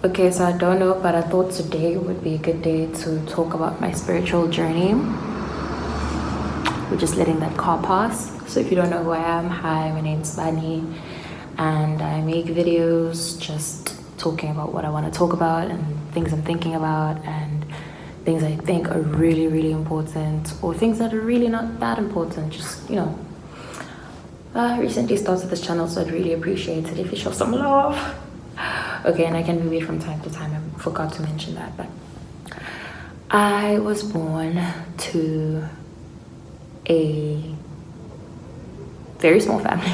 Okay, so I don't know, but I thought today would be a good day to talk about my spiritual journey. We're just letting that car pass. So if you don't know who I am, hi, my name's Bani, and I make videos just talking about what I want to talk about and things I'm thinking about and things I think are really, really important, or things that are really not that important. Just, I recently started this channel, so I'd really appreciate it if you show some love. Okay, and I can be weird from time to time. I forgot to mention that, but I was born to a very small family.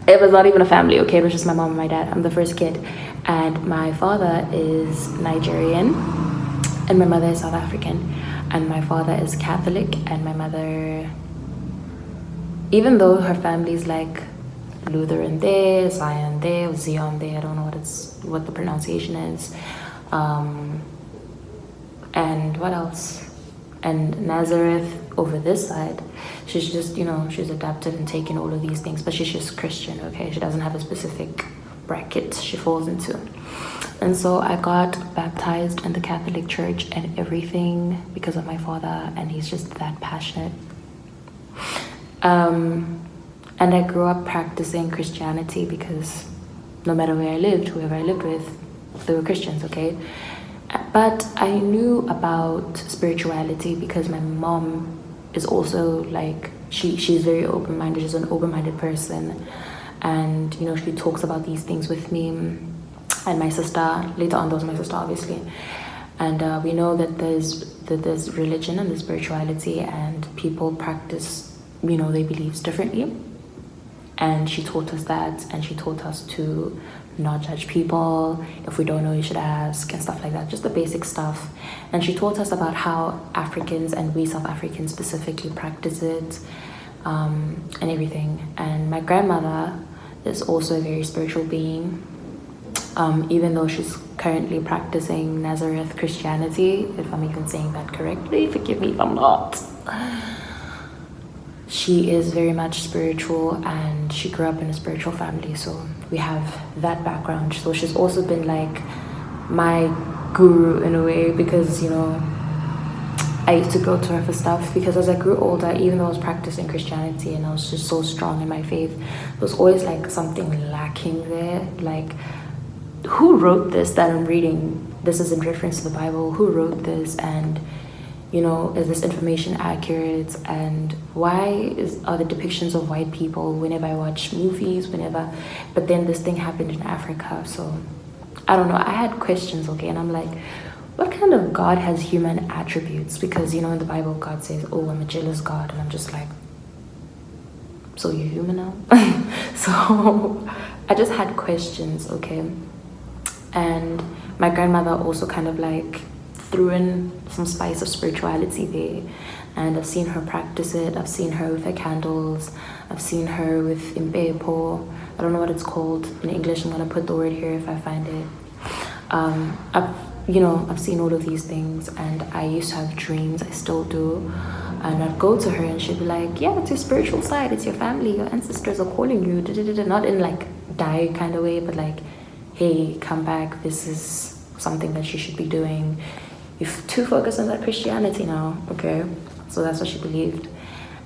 It was not even a family, okay? It was just my mom and my dad. I'm the first kid. And my father is Nigerian, and my mother is South African. And my father is Catholic, and my mother, even though her family's like Lutheran there, Zion there, Zion there, I don't know what the pronunciation is. And what else? And Nazareth over this side. She's just, she's adapted and taken all of these things, but she's just Christian, okay? She doesn't have a specific bracket she falls into. And so I got baptized in the Catholic Church and everything because of my father, and he's just that passionate. And I grew up practicing Christianity because no matter where I lived, whoever I lived with, they were Christians, okay? But I knew about spirituality because my mom is also like, she's very open-minded. She's an open-minded person. And, she talks about these things with me. And my sister, later on, that was my sister, obviously. And we know that there's religion and there's spirituality, and people practice, their beliefs differently. And she taught us that, and she taught us to not judge people. If we don't know, you should ask, and stuff like that, just the basic stuff. And she taught us about how Africans, and we South Africans specifically, practice it, and everything. And my grandmother is also a very spiritual being, even though she's currently practicing Nazareth Christianity, if I'm even saying that correctly, forgive me if I'm not. She is very much spiritual, and she grew up in a spiritual family, so we have that background. So she's also been like my guru in a way, because I used to go to her for stuff, because as I grew older, even though I was practicing Christianity and I was just so strong in my faith, there was always like something lacking there. Like, who wrote this that I'm reading? This is in reference to the Bible. Who wrote this? And is this information accurate? And why are the depictions of white people whenever I watch movies, but then this thing happened in Africa? So I don't know, I had questions, okay? And I'm like, what kind of God has human attributes? Because in the Bible, God says, oh, I'm a jealous God. And I'm just like, so you're human now? So I just had questions, okay? And my grandmother also kind of like threw in some spice of spirituality there, and I've seen her practice it. I've seen her with her candles. I've seen her with impepo. I don't know what it's called in English. I'm gonna put the word here if I find it. I've seen all of these things, and I used to have dreams. I still do, and I'd go to her and she'd be like, yeah, it's your spiritual side, it's your family, your ancestors are calling you, not in like die kind of way, but like, hey, come back, this is something that you should be doing. You're too focused on that Christianity now, okay? So that's what she believed,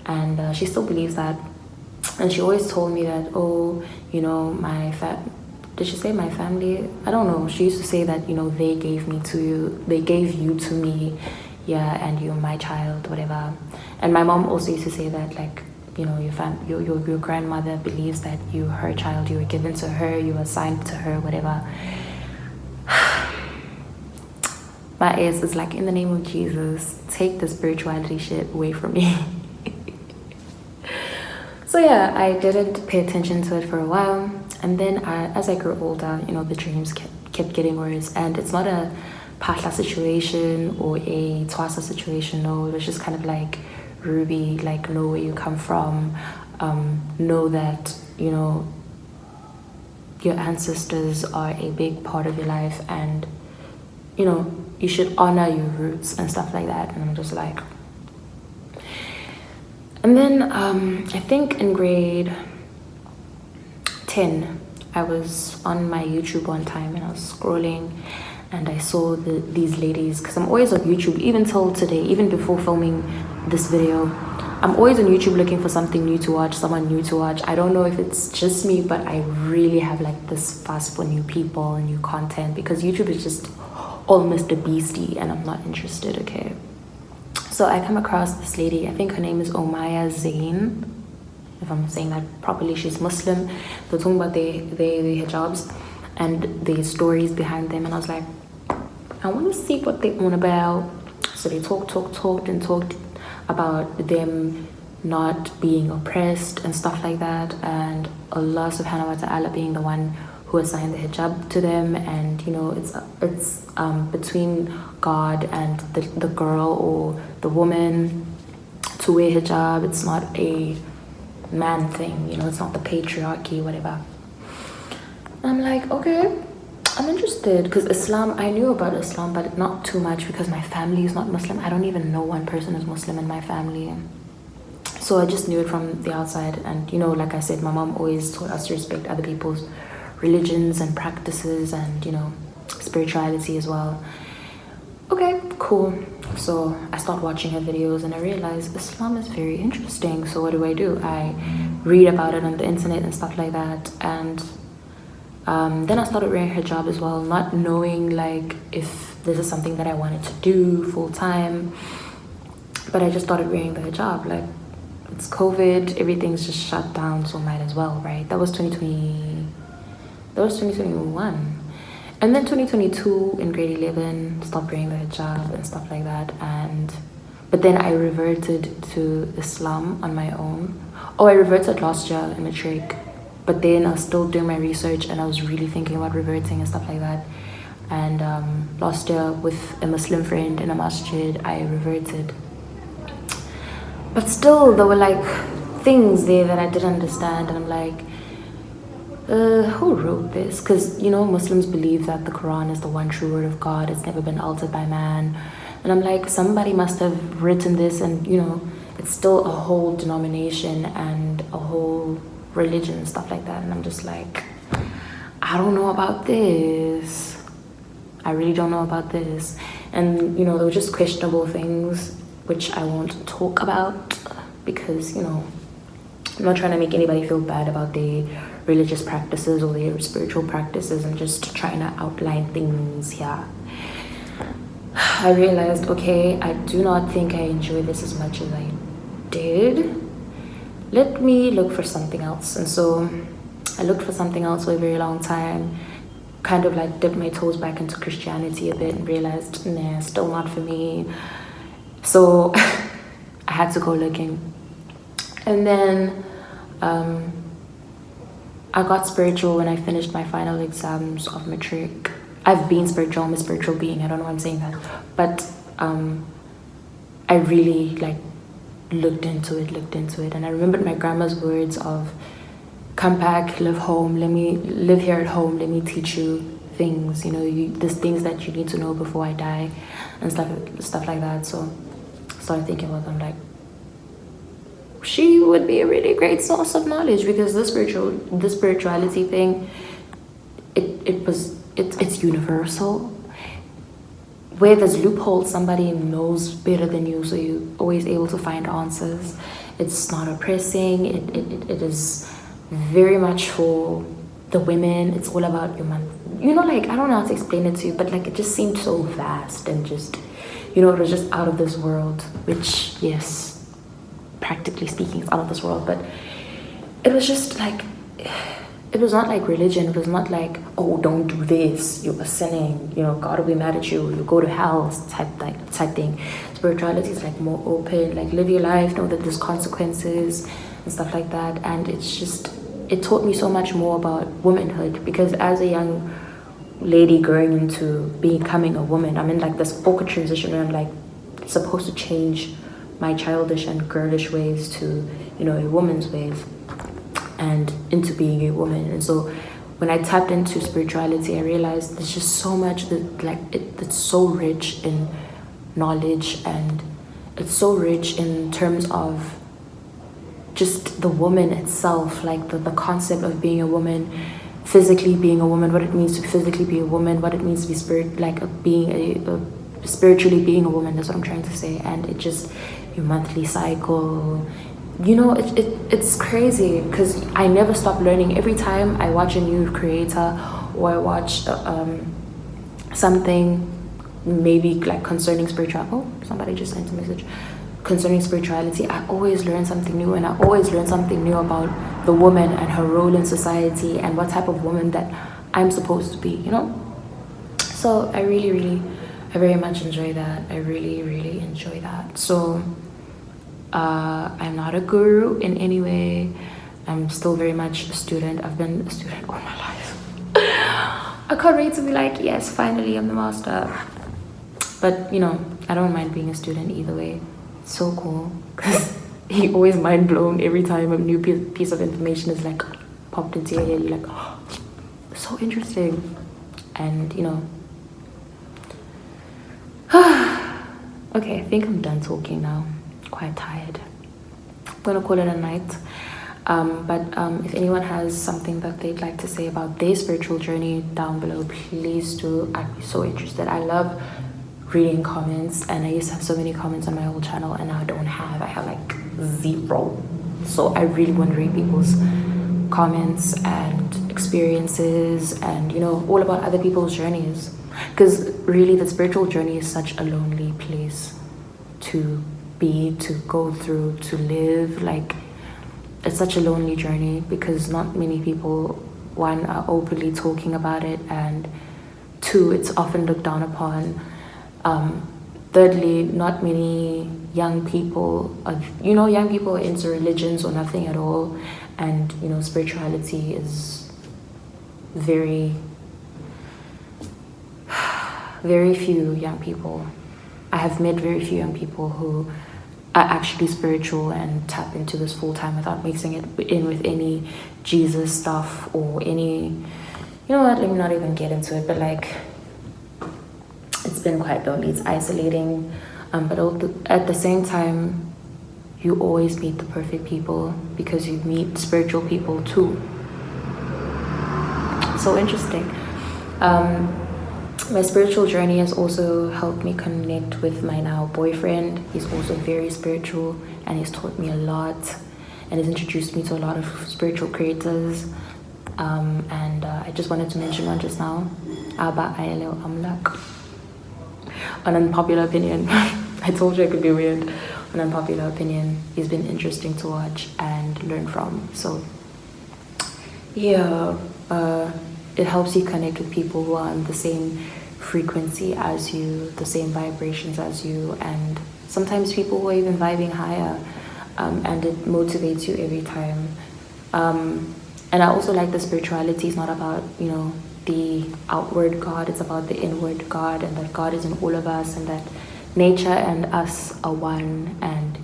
and she still believes that. And she always told me that, did she say my family? I don't know. She used to say that, they gave you to me, yeah, and you're my child, whatever. And my mom also used to say that, like, your grandmother believes that you're her child, you were given to her, you were assigned to her, whatever. My ass is like, in the name of Jesus, take the spirituality shit away from me. So yeah, I didn't pay attention to it for a while. And then as I grew older, the dreams kept getting worse. And it's not a Pahla situation or a Twasa situation, no. It was just kind of like, Ruby, like, know where you come from. Know that, your ancestors are a big part of your life, and you should honor your roots and stuff like that. And I'm just like, and then I think in grade 10 I was on my YouTube one time and I was scrolling and I saw these ladies, because I'm always on YouTube, even till today, even before filming this video. I'm always on YouTube looking for something new to watch, someone new to watch. I don't know if it's just me, but I really have like this fast for new people and new content, because YouTube is just almost a beastie and I'm not interested, okay? So I come across this lady, I think her name is Omaya Zain, if I'm saying that properly. She's Muslim. They're talking about their hijabs and the stories behind them, and I was like, I want to see what they're on about. So they talked about them not being oppressed and stuff like that, and Allah subhanahu wa ta'ala being the one who assigned the hijab to them, and you know, it's between God and the girl or the woman to wear hijab. It's not a man thing, you know, it's not the patriarchy, whatever. I'm like, okay, I'm interested, because Islam, I knew about Islam, but not too much, because my family is not Muslim. I don't even know one person who's Muslim in my family. So I just knew it from the outside. And you know, like I said, my mom always taught us to respect other people's religions and practices and, you know, spirituality as well. Okay, cool. So I start watching her videos and I realized Islam is very interesting. So what do? I read about it on the internet and stuff like that. And then I started wearing hijab as well, not knowing like if this is something that I wanted to do full time. But I just started wearing the hijab. Like, it's COVID, everything's just shut down, so might as well, right? That was 2020. That was 2021. And then 2022 in grade 11, stopped wearing the hijab and stuff like that. But then I reverted to Islam on my own. Oh, I reverted last year in matric. But then I was still doing my research and I was really thinking about reverting and stuff like that. And last year with a Muslim friend in a masjid, I reverted. But still, there were like things there that I didn't understand. And I'm like, who wrote this? Because, you know, Muslims believe that the Quran is the one true word of God. It's never been altered by man. And I'm like, somebody must have written this, and, you know, it's still a whole denomination and a whole religion and stuff like that. And I'm just like, I don't know about this. I really don't know about this. And, you know, there were just questionable things which I won't talk about because, you know, I'm not trying to make anybody feel bad about their religious practices or their spiritual practices. I'm just trying to outline things here. I realized, okay, I do not think I enjoy this as much as I did. Let me look for something else. And so I looked for something else for a very long time, kind of like dipped my toes back into Christianity a bit and realized, nah, still not for me. So I had to go looking. And then I got spiritual when I finished my final exams of matric. I've been spiritual, I'm a spiritual being, I don't know why I'm saying that. But I really like looked into it. And I remembered my grandma's words of, come back, live home, let me live here at home, let me teach you things, you know, there's things that you need to know before I die and stuff like that. So I started thinking about them, like, she would be a really great source of knowledge, because the spirituality thing, it's universal. Where there's loopholes, somebody knows better than you, so you're always able to find answers. It's not oppressing. It is very much for the women. It's all about human. You know, like, I don't know how to explain it to you, but like, it just seemed so vast and just, you know, it was just out of this world. Which, yes, practically speaking, it's out of this world. But it was just like, it was not like religion. It was not like, oh, don't do this, you are sinning, you know, God will be mad at you, you go to hell, type thing. Spirituality is like more open, like live your life, know that there's consequences and stuff like that. And it's just, it taught me so much more about womanhood, because as a young lady growing into becoming a woman, I'm in like this awkward transition where I'm like supposed to change my childish and girlish ways to, you know, a woman's ways and into being a woman. And so when I tapped into spirituality, I realized there's just so much that, like, it's so rich in knowledge, and it's so rich in terms of just the woman itself, like the concept of being a woman, physically being a woman, what it means to physically be a woman, what it means to be spiritually being a woman. That's what I'm trying to say. And it just, your monthly cycle, you know, it's crazy because I never stop learning. Every time I watch a new creator or I watch something maybe like concerning spirituality, oh, somebody just sent a message, concerning spirituality, I always learn something new, and I always learn something new about the woman and her role in society and what type of woman that I'm supposed to be, you know. So I very much enjoy that. I really enjoy that. So I'm not a guru in any way. I'm still very much a student. I've been a student all my life. I can't wait to be like, yes, finally I'm the master. But you know, I don't mind being a student either way. It's so cool because you're always mind blown every time a new piece of information is like popped into your head. You're like, oh, so interesting. And you know, okay, I think I'm done talking now. Quite tired. I'm gonna call it a night. But if anyone has something that they'd like to say about their spiritual journey down below, please do. I'd be so interested. I love reading comments, and I used to have so many comments on my old channel, and now I have like 0. So I really want to read people's comments and experiences, and you know, all about other people's journeys, because really the spiritual journey is such a lonely place to be, to go through, to live. Like, it's such a lonely journey because not many people, one, are openly talking about it, and 2, it's often looked down upon. Thirdly, not many young people are, you know, young people are into religions or nothing at all, and you know, spirituality is very few young people. I have met very few young people who are actually spiritual and tap into this full time without mixing it in with any Jesus stuff or any, you know what, let me not even get into it, but like, it's been quite lonely, it's isolating, but at the same time, you always meet the perfect people because you meet spiritual people too. So interesting. My spiritual journey has also helped me connect with my now boyfriend. He's also very spiritual, and he's taught me a lot, and has introduced me to a lot of spiritual creators. And I just wanted to mention one just now, Abba Ayelo Amlak. An unpopular opinion. I told you I could be weird. An unpopular opinion. He's been interesting to watch and learn from. So yeah, it helps you connect with people who are on the same frequency as you, the same vibrations as you, and sometimes people who are even vibing higher, and it motivates you every time. And I also like that spirituality is not about, you know, the outward God, it's about the inward God, and that God is in all of us, and that nature and us are one, and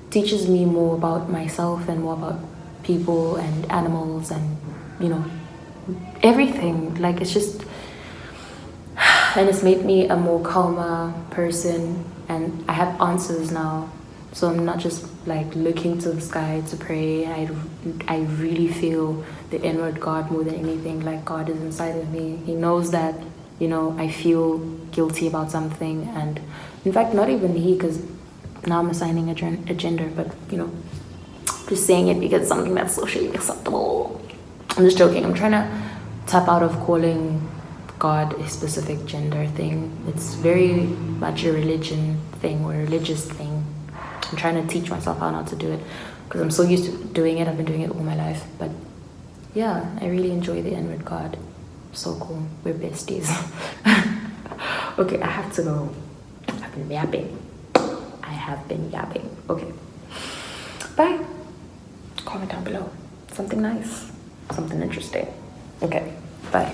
teaches me more about myself and more about people and animals and, you know, everything. Like, it's just, and it's made me a more calmer person, and I have answers now, so I'm not just like looking to the sky to pray. I really feel the inward God more than anything. Like, God is inside of me. He knows that, you know, I feel guilty about something, and in fact, not even he, because now I'm assigning a gender, but you know, just saying it because it's something that's socially acceptable. I'm just joking. I'm trying to tap out of calling God a specific gender thing. It's very much a religion thing or a religious thing. I'm trying to teach myself how not to do it because I'm so used to doing it. I've been doing it all my life. But yeah, I really enjoy the inward God. So cool. We're besties. Okay, I have to go. I've been yapping. Okay. Bye. Comment down below. Something nice. Something interesting. Okay. Bye.